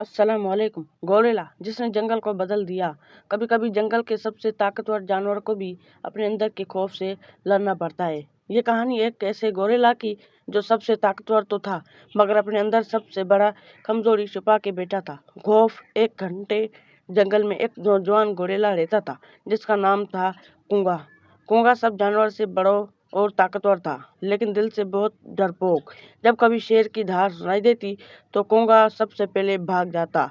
अस्सलाम वालेकुम। गोरिल्ला जिसने जंगल को बदल दिया। कभी कभी जंगल के सबसे ताकतवर जानवर को भी अपने अंदर के खौफ से लड़ना पड़ता है। ये कहानी एक ऐसे गोरिल्ला की जो सबसे ताकतवर तो था, मगर अपने अंदर सबसे बड़ा कमजोरी छुपा के बैठा था, खौफ। एक घंटे जंगल में एक नौजवान गोरिल्ला रहता था जिसका नाम था कुंगा। कुंगा सब जानवर से बड़ा और ताकतवर था, लेकिन दिल से बहुत डरपोक। जब कभी शेर की धार सुनाई देती तो कुंगा सबसे पहले भाग जाता।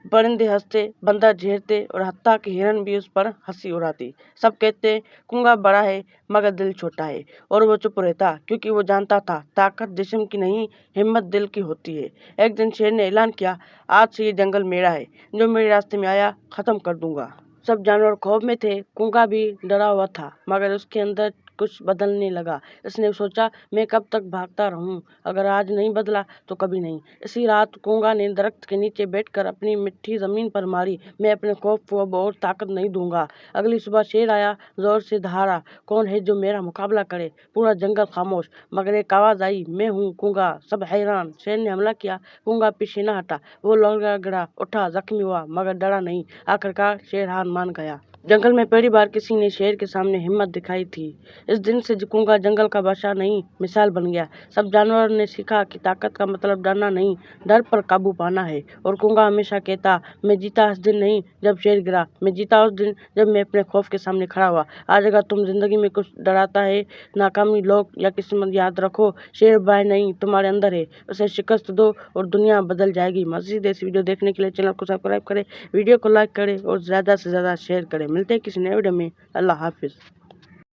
परिंदे हंसते, बंदर झेरते और हत्ता के हिरन भी उस पर हंसी उड़ाती। सब कहते कुंगा बड़ा है मगर दिल छोटा है, और वो चुप रहता क्योंकि वो जानता था ताकत जिस्म की नहीं, हिम्मत दिल की होती है। एक दिन शेर ने ऐलान किया, आज से ये जंगल मेरा है, जो मेरे रास्ते में आया खत्म कर दूंगा। सब जानवर खौफ में थे, कुंगा भी डरा हुआ था, मगर उसके अंदर कुछ बदलने लगा। इसने सोचा, मैं कब तक भागता रहूं, अगर आज नहीं बदला तो कभी नहीं। इसी रात कुंगा ने दरख्त के नीचे बैठकर अपनी मिट्टी जमीन पर मारी, मैं अपने खौफ को अब और ताकत नहीं दूंगा। अगली सुबह शेर आया, जोर से दहाड़ा, कौन है जो मेरा मुकाबला करे। पूरा जंगल खामोश, मगर एक आवाज आई, मैं हूँ कुंगा। सब हैरान। शेर ने हमला किया, कुंगा पीछे न हटा। वो लौटा, गिरा, उठा, जख्मी हुआ, मगर डरा नहीं। आखिरकार शेर हार मान गया। जंगल में पहली बार किसी ने शेर के सामने हिम्मत दिखाई थी। इस दिन से कुंगा जंगल का बादशाह नहीं, मिसाल बन गया। सब जानवरों ने सीखा कि ताकत का मतलब डरना नहीं, डर पर काबू पाना है। और कुंगा हमेशा कहता, मैं जीता उस दिन नहीं जब शेर गिरा, मैं जीता उस दिन जब मैं अपने खौफ के सामने खड़ा हुआ। आज अगर तुम जिंदगी में कुछ डराता है, नाकामी, लोग या किस्मत, याद रखो, शेर बाहर नहीं, तुम्हारे अंदर है। उसे शिकस्त दो और दुनिया बदल जाएगी। मज़ीद ऐसी वीडियो देखने के लिए चैनल को सब्सक्राइब करें, वीडियो को लाइक करें और ज़्यादा से ज़्यादा शेयर करें। मिलते हैं किसी नए वीडियो में। अल्लाह हाफिज़।